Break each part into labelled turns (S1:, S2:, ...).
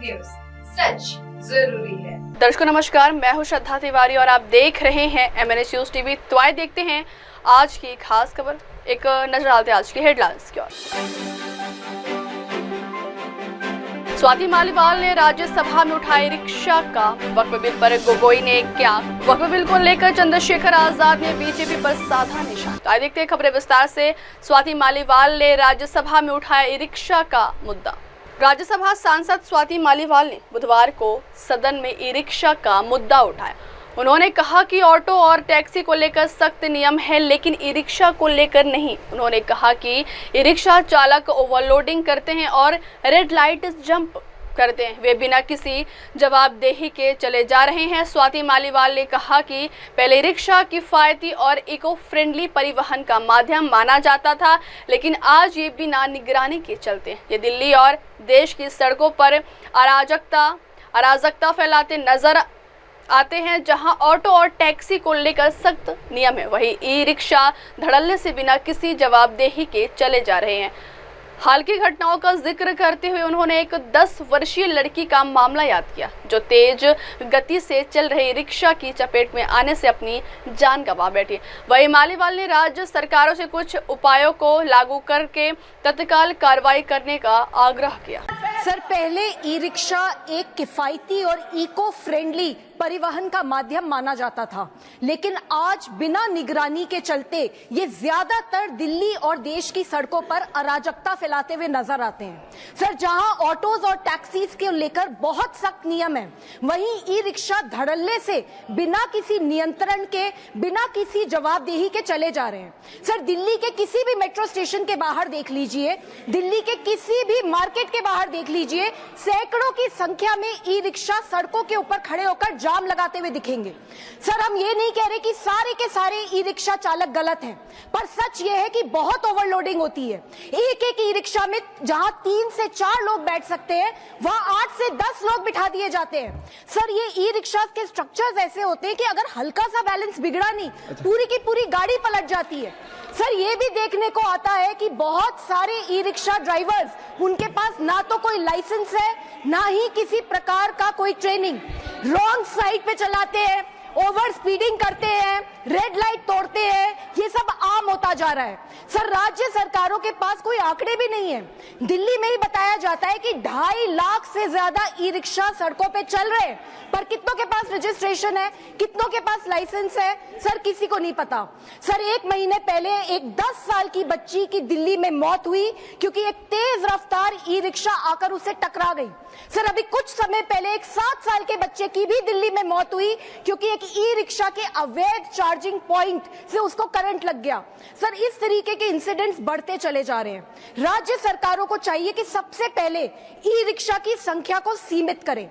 S1: News, सच जरूरी है।
S2: दर्शकों नमस्कार, मैं हूं श्रद्धा तिवारी और आप देख रहे हैं MNH न्यूज टीवी। तो आइए देखते हैं आज की खास खबर। एक नजर डालते हैं आज की हेडलाइंस की ओर। स्वाति मालीवाल ने राज्यसभा में उठाई रिक्शा का वक्फ बिल पर गोगोई ने क्या वक्फ बिल को लेकर चंद्रशेखर आजाद ने बीजेपी पर साधा निशाना। तो आइए देखते हैं खबरें विस्तार से। स्वाति मालीवाल ने राज्यसभा में उठाया रिक्शा का मुद्दा। राज्यसभा सांसद स्वाति मालीवाल ने बुधवार को सदन में ई रिक्शा का मुद्दा उठाया। उन्होंने कहा कि ऑटो और टैक्सी को लेकर सख्त नियम है, लेकिन ई रिक्शा को लेकर नहीं। उन्होंने कहा कि ई रिक्शा चालक ओवरलोडिंग करते हैं और रेड लाइट जंप करते हैं, वे बिना किसी जवाबदेही के चले जा रहे हैं। स्वाति मालीवाल ने कहा कि पहले रिक्शा किफायती और इको फ्रेंडली परिवहन का माध्यम माना जाता था, लेकिन आज ये बिना निगरानी के चलते हैं। ये दिल्ली और देश की सड़कों पर अराजकता फैलाते नजर आते हैं। जहां ऑटो और टैक्सी को लेकर सख्त नियम है, वहीं ई रिक्शा धड़ल्ले से बिना किसी जवाबदेही के चले जा रहे हैं। हाल की घटनाओं का जिक्र करते हुए उन्होंने एक 10 वर्षीय लड़की का मामला याद किया, जो तेज गति से चल रही रिक्शा की चपेट में आने से अपनी जान गंवा बैठी। वहीं मालीवाल ने राज्य सरकारों से कुछ उपायों को लागू करके तत्काल कार्रवाई करने का आग्रह किया।
S3: सर, पहले ई रिक्शा एक किफायती और इको फ्रेंडली परिवहन का माध्यम माना जाता था, लेकिन आज बिना निगरानी के चलते ये ज्यादातर दिल्ली और देश की सड़कों पर अराजकता फैलाते हुए नजर आते हैं। सर, जहां ऑटोज और टैक्सीज के लेकर बहुत सख्त नियम है, वहीं ई रिक्शा धड़ल्ले से बिना किसी नियंत्रण के, बिना किसी जवाबदेही के चले जा रहे हैं। सर, दिल्ली के किसी भी मेट्रो स्टेशन के बाहर देख लीजिए, दिल्ली के किसी भी मार्केट के बाहर देख लीजिए, सैकड़ों की संख्या में ई रिक्शा सड़कों के ऊपर खड़े होकर जाम लगाते हुए दिखेंगे। सर, हम ये नहीं कह रहे कि सारे के सारे ई रिक्शा चालक गलत हैं, पर सच ये है कि बहुत ओवरलोडिंग होती है। एक एक ई रिक्शा में जहां 3 से 4 लोग बैठ सकते हैं, वहां 8 से 10 लोग बिठा दिए जाते हैं। सर, ये ई रिक्शा के स्ट्रक्चर्स ऐसे होते हैं कि अगर हल्का सा बैलेंस बिगड़ा नहीं, पूरी की पूरी गाड़ी पलट जाती है। सर, ये भी देखने को आता है कि बहुत सारे ई रिक्शा ड्राइवर्स, उनके पास ना तो कोई लाइसेंस है, ना ही किसी प्रकार का कोई ट्रेनिंग, रॉन्ग साइड पे चलाते हैं, ओवर स्पीडिंग करते हैं, रेड लाइट तोड़ते हैं, ये सब आम होता जा रहा है। सर, राज्य सरकारों के पास कोई आंकड़े भी नहीं है। दिल्ली में ही बताया जाता है कि 2.5 लाख से ज्यादा ई रिक्शा सड़कों पे चल रहे हैं, पर कितनों के पास रजिस्ट्रेशन है, कितनों के पास लाइसेंस है, सर किसी को नहीं पता। सर, 1 महीने पहले एक 10 साल की बच्ची की दिल्ली में मौत हुई क्योंकि एक तेज रफ्तार ई रिक्शा आकर उसे टकरा गई। सर, अभी कुछ समय पहले एक 7 साल के बच्चे की भी दिल्ली में मौत हुई क्योंकि एक ई रिक्शा के अवैध चार्जिंग पॉइंट से उसको करंट लग गया। सर, इस तरीके के इंसिडेंट्स बढ़ते चले जा रहे हैं। राज्य सरकारों को चाहिए कि सबसे पहले ई रिक्शा की संख्या को सीमित करें।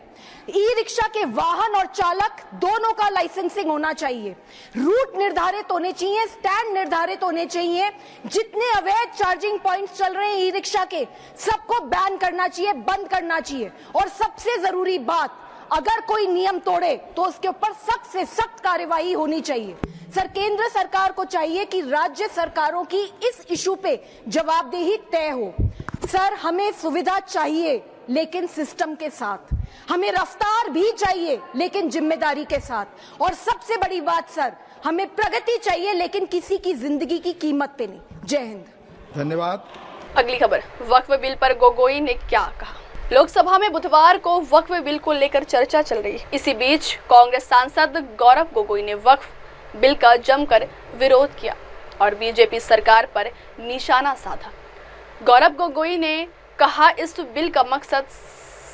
S3: ई रिक्शा के वाहन और चालक दोनों का लाइसेंसिंग होना चाहिए, रूट निर्धारित होने चाहिए, स्टैंड निर्धारित होने चाहिए। जितने अवैध चार्जिंग पॉइंट्स चल रहे हैं ई रिक्शा के, सबको बैन करना चाहिए, बंद करना चाहिए। और सबसे जरूरी बात, अगर कोई नियम तोड़े तो उसके ऊपर सख्त से सख्त कार्यवाही होनी चाहिए। सर, केंद्र सरकार को चाहिए कि राज्य सरकारों की इस इशू पे जवाबदेही तय हो। सर, हमें सुविधा चाहिए लेकिन सिस्टम के साथ, हमें रफ्तार भी चाहिए लेकिन जिम्मेदारी के साथ, और सबसे बड़ी बात सर, हमें प्रगति चाहिए लेकिन किसी की जिंदगी की कीमत पे नहीं। जय हिंद।
S4: धन्यवाद।
S2: अगली खबर, वक्फ बिल पर गोगोई ने क्या कहा। लोकसभा में बुधवार को वक्फ बिल को लेकर चर्चा चल रही है। इसी बीच कांग्रेस सांसद गौरव गोगोई ने वक्फ बिल का जमकर विरोध किया और बीजेपी सरकार पर निशाना साधा। गौरव गोगोई ने कहा, इस बिल का मकसद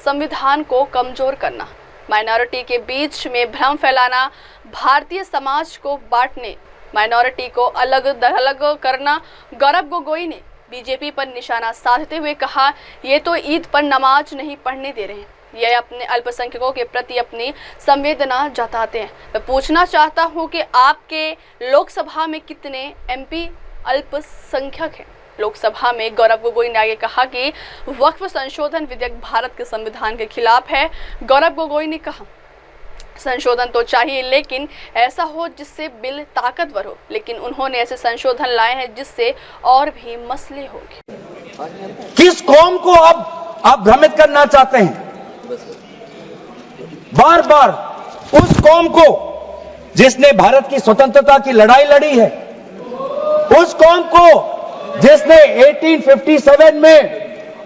S2: संविधान को कमजोर करना, माइनॉरिटी के बीच में भ्रम फैलाना, भारतीय समाज को बांटने, माइनॉरिटी को अलग करना। गौरव गोगोई ने बीजेपी पर निशाना साधते हुए कहा, ये तो ईद पर नमाज नहीं पढ़ने दे रहे हैं, यह अपने अल्पसंख्यकों के प्रति अपनी संवेदना जताते हैं। मैं पूछना चाहता हूं कि आपके लोकसभा में कितने MP अल्पसंख्यक हैं। लोकसभा में गौरव गोगोई ने आगे कहा कि वक्फ संशोधन विधेयक भारत के संविधान के खिलाफ है। गौरव गोगोई ने कहा, संशोधन तो चाहिए लेकिन ऐसा हो जिससे बिल ताकतवर हो, लेकिन उन्होंने ऐसे संशोधन लाए हैं जिससे और भी मसले होंगे।
S5: किस कौम को आप भ्रमित करना चाहते हैं?
S4: बार बार उस कौम को जिसने भारत की स्वतंत्रता की लड़ाई लड़ी है, उस कौम को जिसने 1857 में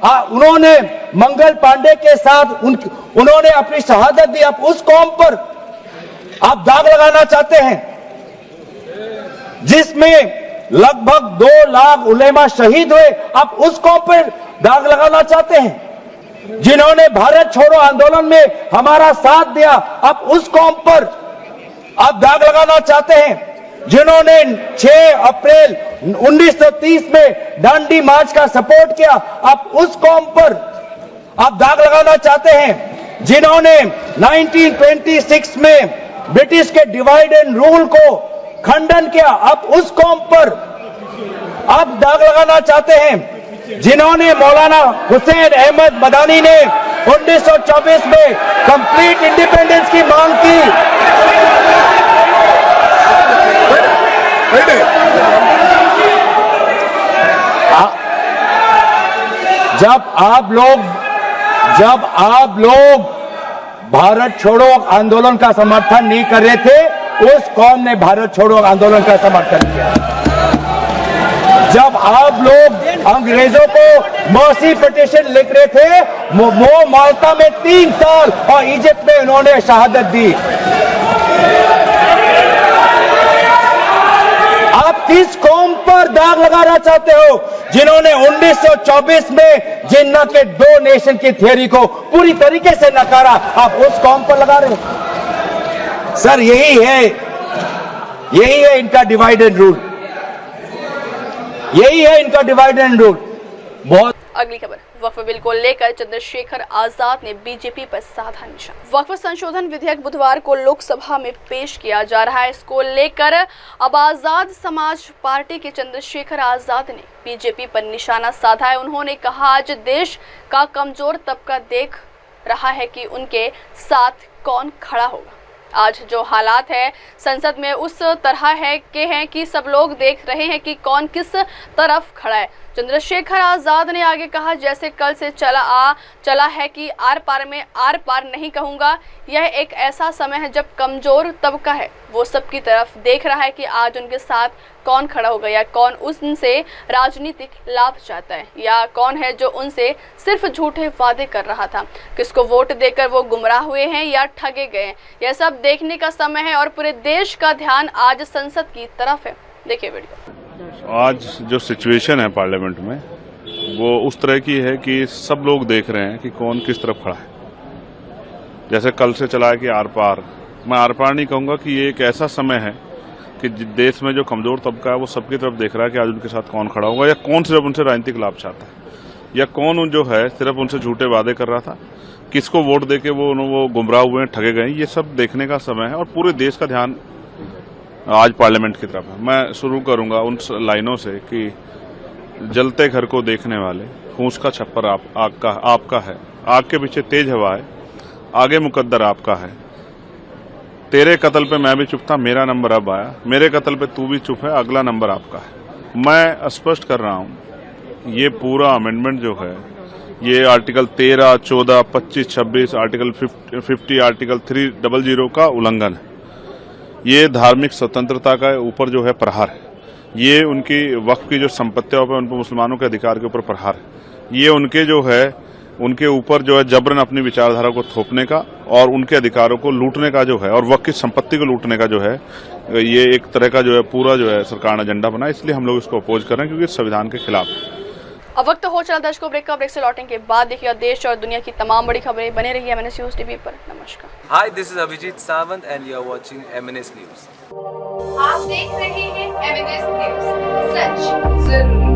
S4: उन्होंने मंगल पांडे के साथ उन्होंने अपनी शहादत दी, अब उस कौम पर आप दाग लगाना चाहते हैं जिसमें लगभग 2 लाख उलेमा शहीद हुए, आप उस कौम पर दाग लगाना चाहते हैं जिन्होंने भारत छोड़ो आंदोलन में हमारा साथ दिया, आप उस कौम पर आप दाग लगाना चाहते हैं जिन्होंने 6 अप्रैल 1930 में दांडी मार्च का सपोर्ट किया, आप उस कौम पर आप दाग लगाना चाहते हैं जिन्होंने 1926 में ब्रिटिश के डिवाइड एंड रूल को खंडन किया, आप उस कौम पर आप दाग लगाना चाहते हैं जिन्होंने मौलाना हुसैन अहमद मदानी ने 1924 में कंप्लीट इंडिपेंडेंस की मांग की। जब आप लोग भारत छोड़ो आंदोलन का समर्थन नहीं कर रहे थे, उस कौम ने भारत छोड़ो आंदोलन का समर्थन किया। जब आप लोग अंग्रेजों को मर्सी पिटीशन लिख रहे थे, वो माल्टा में 3 साल और इजिप्ट में उन्होंने शहादत दी। आप किस कौम पर दाग लगाना चाहते हो जिन्होंने 1924 में जिन्ना के 2 नेशन की थियरी को पूरी तरीके से नकारा, आप उस कौम पर लगा रहे हो। सर यही है इनका डिवाइड एंड रूल, यही है इनका डिवाइड एंड रूल। बहुत
S2: अगली खबर, वक्फ बिल को लेकर चंद्रशेखर आजाद ने बीजेपी पर साधा निशाना। वक्फ संशोधन विधेयक बुधवार को लोकसभा में पेश किया जा रहा है। इसको लेकर अब आजाद समाज पार्टी के चंद्रशेखर आजाद ने बीजेपी पर निशाना साधा है। उन्होंने कहा, आज देश का कमजोर तबका देख रहा है कि उनके साथ कौन खड़ा होगा। आज जो हालात है संसद में उस तरह है कि सब लोग देख रहे हैं कि कौन किस तरफ खड़ा है। चंद्रशेखर आजाद ने आगे कहा, जैसे कल से चला है कि आर पार में आर पार नहीं कहूँगा। यह एक ऐसा समय है जब कमजोर तबका है वो सबकी तरफ देख रहा है कि आज उनके साथ कौन खड़ा होगा, या कौन उनसे राजनीतिक लाभ चाहता है, या कौन है जो उनसे सिर्फ झूठे वादे कर रहा था। किसको वोट देकर वो गुमराह हुए हैं या ठगे गए हैं, यह सब देखने का समय है और पूरे देश का ध्यान आज संसद की तरफ है। देखिए वीडियो।
S5: आज जो सिचुएशन है पार्लियामेंट में वो उस तरह की है कि सब लोग देख रहे हैं कि कौन किस तरफ खड़ा है। जैसे कल से चला है कि आर पार, मैं आर पार नहीं कहूँगा कि ये एक ऐसा समय है कि देश में जो कमजोर तबका है वो सबकी तरफ देख रहा है कि आज उनके साथ कौन खड़ा होगा, या कौन सिर्फ उनसे राजनीतिक लाभ चाहता है, या कौन जो है सिर्फ उनसे झूठे वादे कर रहा था, किसको वोट देके वो गुमराह हुए हैं, ठगे गए। ये सब देखने का समय है और पूरे देश का ध्यान आज पार्लियामेंट की तरफ है। मैं शुरू करूंगा उन लाइनों से कि जलते घर को देखने वाले, फूंस का छप्पर आपका है, आग के पीछे तेज हवा है, आगे मुकद्दर आपका है। तेरे कत्ल पे मैं भी चुप था, मेरा नंबर अब आया, मेरे कत्ल पे तू भी चुप है, अगला नंबर आपका है। मैं स्पष्ट कर रहा हूं, ये पूरा अमेंडमेंट जो है ये आर्टिकल 13, 14, 25, 26, आर्टिकल 50, आर्टिकल 300 का उल्लंघन है। ये धार्मिक स्वतंत्रता का ऊपर जो है प्रहार है। ये उनकी वक्फ की जो संपत्तियों पर, उन पर मुसलमानों के अधिकार के ऊपर प्रहार है। ये उनके जो है उनके ऊपर जो है जबरन अपनी विचारधारा को थोपने का और उनके अधिकारों को लूटने का जो है, और वक्फ की संपत्ति को लूटने का जो है, ये एक तरह का जो है पूरा जो है सरकार ने एजेंडा बनाया। इसलिए हम लोग इसको अपोज कर रहे हैं क्योंकि संविधान के खिलाफ है।
S2: अब वक्त हो चला दर्शकों ब्रेक का। ब्रेक से लौटने के बाद देखिए देश और दुनिया की तमाम बड़ी खबरें बने रही है MNS न्यूज़ टीवी पर। नमस्कार।
S6: Hi, this is Abhijit Sawant and you are watching MNS News.
S1: आप देख रहे हैं MNS न्यूज़, सच जरूरी।